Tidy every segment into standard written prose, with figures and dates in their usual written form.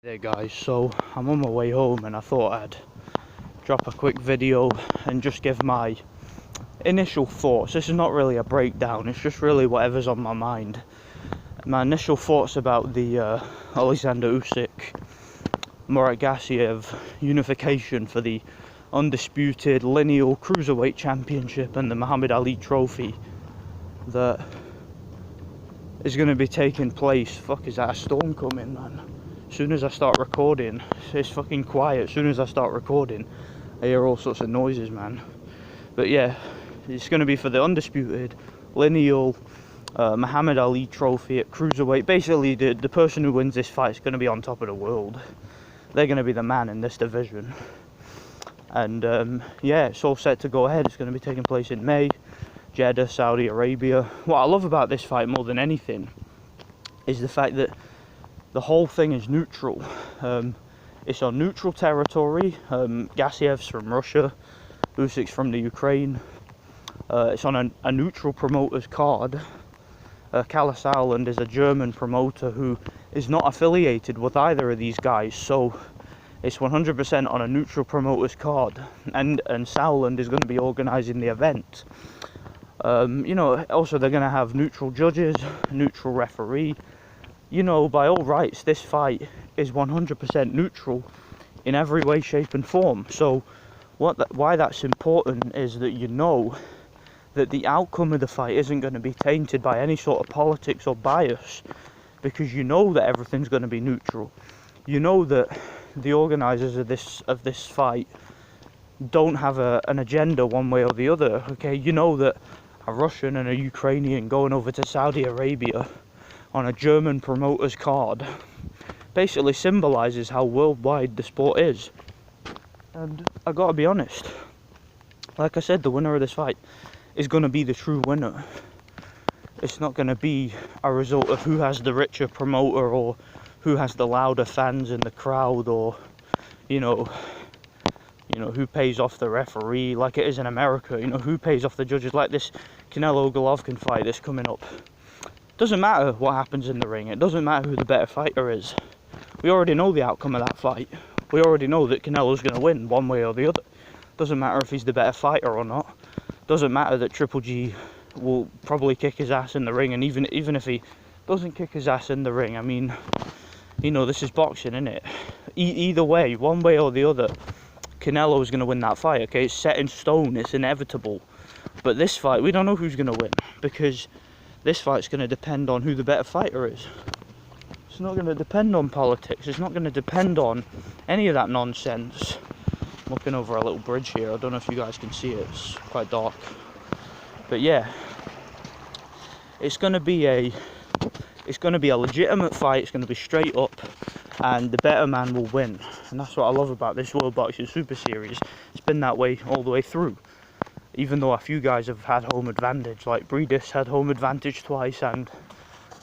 Hey guys, so I'm on my way home and I thought I'd drop a quick video and just give my initial thoughts. This is not really a breakdown, it's just really whatever's on my mind. My initial thoughts about the Oleksandr Usyk, Murat Gassiev unification for the undisputed lineal cruiserweight championship and the Muhammad Ali trophy that is going to be taking place. Fuck, is that a storm coming, man? As soon as I start recording, it's fucking quiet. As soon as I start recording, I hear all sorts of noises, man. But yeah, it's going to be for the undisputed lineal Muhammad Ali trophy at cruiserweight. Basically, the person who wins this fight is going to be on top of the world. They're going to be the man in this division. And yeah, it's all set to go ahead. It's going to be taking place in May, Jeddah, Saudi Arabia. What I love about this fight more than anything is the fact that the whole thing is neutral. It's on neutral territory. Gassiev's from Russia, Usyk's from the Ukraine. It's on a neutral promoter's card. Kalle Sauerland is a German promoter who is not affiliated with either of these guys, so it's 100% on a neutral promoter's card. And Sauerland is going to be organising the event. You know, also they're going to have neutral judges, neutral referee. You know, by all rights, this fight is 100% neutral in every way, shape and form. So why that's important is that you know that the outcome of the fight isn't going to be tainted by any sort of politics or bias, because you know that everything's going to be neutral. You know that the organisers of this fight don't have an agenda one way or the other, okay? You know that a Russian and a Ukrainian going over to Saudi Arabia on a German promoter's card basically symbolises how worldwide the sport is. And I gotta be honest, like I said, the winner of this fight is going to be the true winner. It's not going to be a result of who has the richer promoter or who has the louder fans in the crowd, or you know who pays off the referee like it is in America. You know, who pays off the judges, like this Canelo Golovkin fight that's coming up. Doesn't matter what happens in the ring. It doesn't matter who the better fighter is. We already know the outcome of that fight. We already know that Canelo's going to win one way or the other. Doesn't matter if he's the better fighter or not. Doesn't matter that Triple G will probably kick his ass in the ring, and even if he doesn't kick his ass in the ring, I mean, you know, this is boxing, isn't it? Either way, one way or the other, Canelo's going to win that fight, okay? It's set in stone, it's inevitable. But this fight, we don't know who's going to win, because this fight's going to depend on who the better fighter is. It's not going to depend on politics. It's not going to depend on any of that nonsense. I'm looking over a little bridge here. I don't know if you guys can see it. It's quite dark. But yeah, it's going to be a legitimate fight. It's going to be straight up, and the better man will win. And that's what I love about this World Boxing Super Series. It's been that way all the way through. Even though a few guys have had home advantage, like Breedis had home advantage twice, and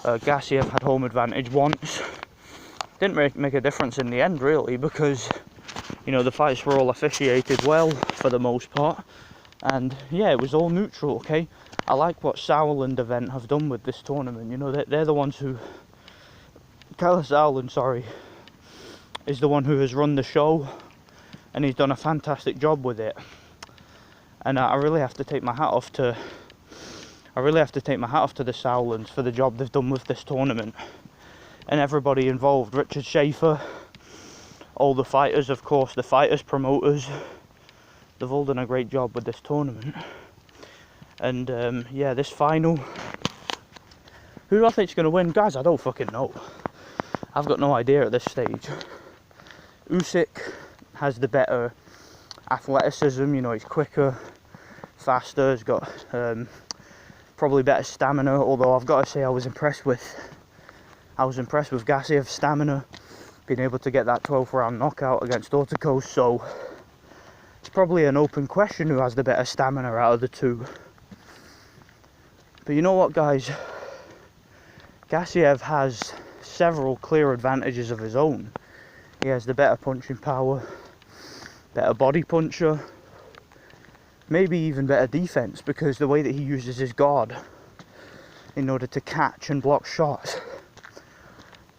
Gassiev had home advantage once. Didn't make a difference in the end, really, because, you know, the fights were all officiated well, for the most part. And, yeah, it was all neutral, okay? I like what Sauerland event have done with this tournament. You know, they're the ones who... Kalle Sauerland, sorry, is the one who has run the show, and he's done a fantastic job with it. And I really have to take my hat off to the Sauerlands for the job they've done with this tournament, and everybody involved. Richard Schaefer, all the fighters, of course, the fighters, promoters, they've all done a great job with this tournament. And yeah, this final, who do I think's going to win? Guys, I don't fucking know. I've got no idea at this stage. Usyk has the better athleticism, you know, he's quicker, faster, he's got probably better stamina, although I've got to say I was impressed with Gassiev's stamina, being able to get that 12th round knockout against Ortikos. So it's probably an open question who has the better stamina out of the two. But you know what, guys, Gassiev has several clear advantages of his own. He has the better punching power, better body puncher, maybe even better defense, because the way that he uses his guard in order to catch and block shots.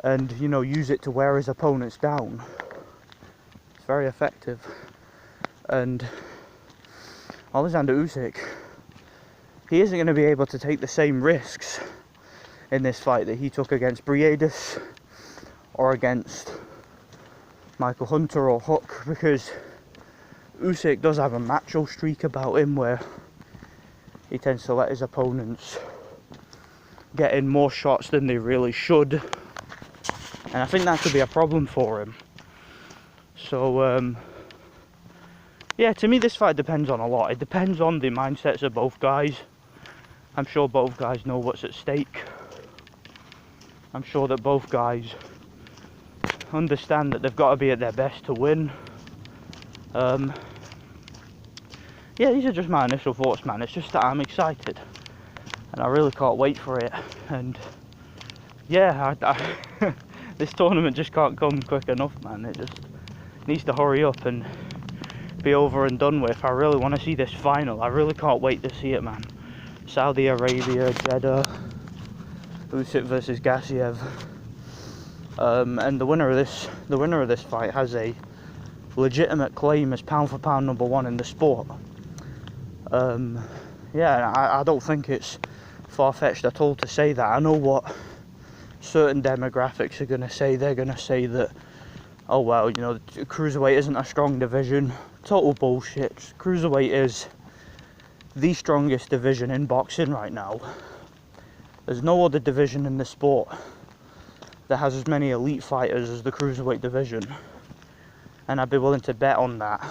and, you know, use it to wear his opponents down. It's very effective. And Oleksandr Usyk, he isn't going to be able to take the same risks in this fight that he took against Briedis or against Michael Hunter or Hook, because Usyk does have a macho streak about him where he tends to let his opponents get in more shots than they really should, and I think that could be a problem for him. So yeah, to me this fight depends on a lot. It depends on the mindsets of both guys. I'm sure both guys know what's at stake. I'm sure that both guys understand that they've got to be at their best to win. Yeah, these are just my initial thoughts, man. It's just that I'm excited and I really can't wait for it. And yeah, this tournament just can't come quick enough, man. It just needs to hurry up and be over and done with. I really want to see this final. I really can't wait to see it, man. Saudi Arabia, Jeddah, Usyk versus Gassiev. And the winner of this fight has a legitimate claim as pound for pound #1 in the sport. Yeah, I don't think it's far-fetched at all to say that. I know what certain demographics are going to say. They're going to say that, oh well, you know, cruiserweight isn't a strong division. Total bullshit. Cruiserweight is the strongest division in boxing right now. There's no other division in the sport that has as many elite fighters as the cruiserweight division, and I'd be willing to bet on that.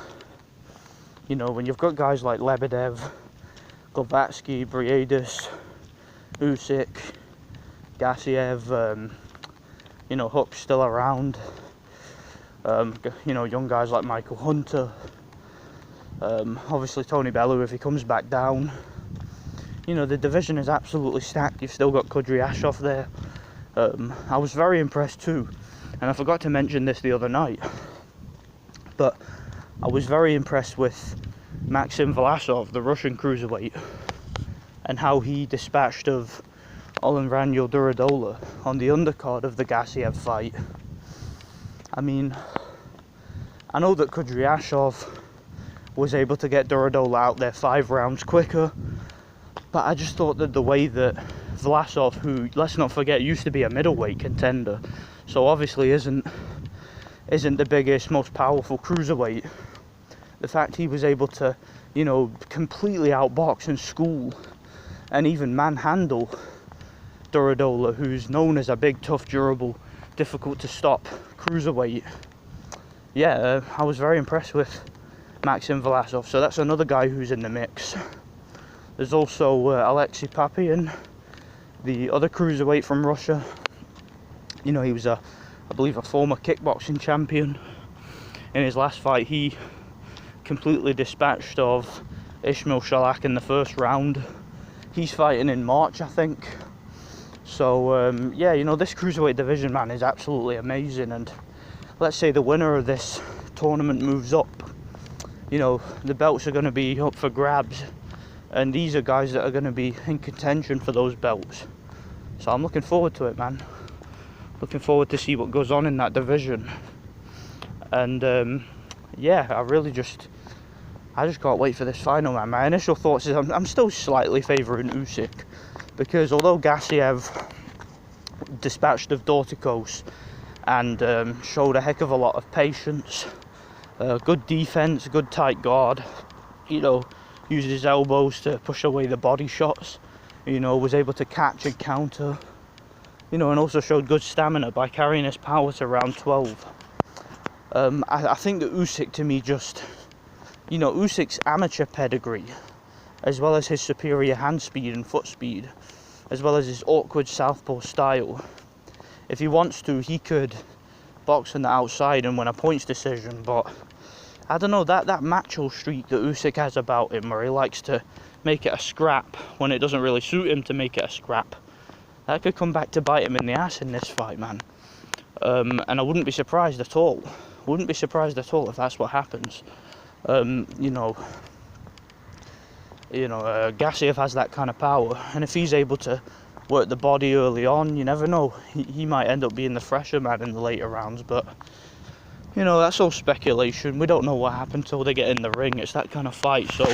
You know, when you've got guys like Lebedev, Glavatsky, Briedis, Usyk, Gassiev, you know, Hook's still around, you know, young guys like Michael Hunter, obviously Tony Bellew if he comes back down. You know, the division is absolutely stacked. You've still got Kudryashov there. I was very impressed too, and I forgot to mention this the other night, but I was very impressed with Maxim Vlasov, the Russian cruiserweight, and how he dispatched of Oleksandr Durodola on the undercard of the Gassiev fight. I mean, I know that Kudryashov was able to get Durodola out there 5 rounds quicker, but I just thought that the way that Vlasov, who, let's not forget, used to be a middleweight contender, so obviously isn't the biggest, most powerful cruiserweight, the fact he was able to, you know, completely outbox and school and even manhandle Durodola, who's known as a big, tough, durable, difficult to stop cruiserweight. Yeah, I was very impressed with Maxim Vlasov, so that's another guy who's in the mix. There's also Alexei Papin, the other cruiserweight from Russia. You know, he was I believe a former kickboxing champion. In his last fight, he completely dispatched of Ismail Shalak in the first round. He's fighting in March, I think. So yeah, you know, this cruiserweight division, man, is absolutely amazing. And let's say the winner of this tournament moves up, you know, the belts are going to be up for grabs, and these are guys that are going to be in contention for those belts. So I'm looking forward to it, man. Looking forward to see what goes on in that division. And yeah, I just can't wait for this final, man. My initial thoughts is I'm still slightly favouring Usyk, because although Gassiev dispatched of Dorticos and showed a heck of a lot of patience, good defence, good tight guard, you know, used his elbows to push away the body shots, you know, was able to catch and counter, you know, and also showed good stamina by carrying his power to round 12. I think that Usyk, to me, just, you know, Usyk's amateur pedigree, as well as his superior hand speed and foot speed, as well as his awkward southpaw style, if he wants to, he could box on the outside and win a points decision. But I don't know, that macho streak that Usyk has about him, where he likes to make it a scrap when it doesn't really suit him to make it a scrap, that could come back to bite him in the ass in this fight, man. And I wouldn't be surprised at all. Wouldn't be surprised at all if that's what happens. You know, Gassiev has that kind of power, and if he's able to work the body early on. You never know. He might end up being the fresher man in the later rounds, but you know, that's all speculation. We don't know what happened till they get in the ring. It's that kind of fight, so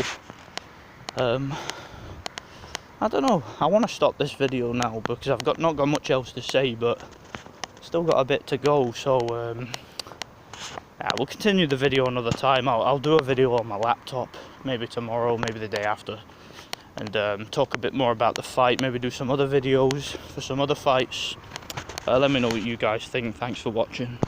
I don't know. I want to stop this video now because I've not got much else to say, but still got a bit to go. So yeah, we'll continue the video another time. I'll do a video on my laptop, maybe tomorrow, maybe the day after, and talk a bit more about the fight. Maybe do some other videos for some other fights. Let me know what you guys think. Thanks for watching.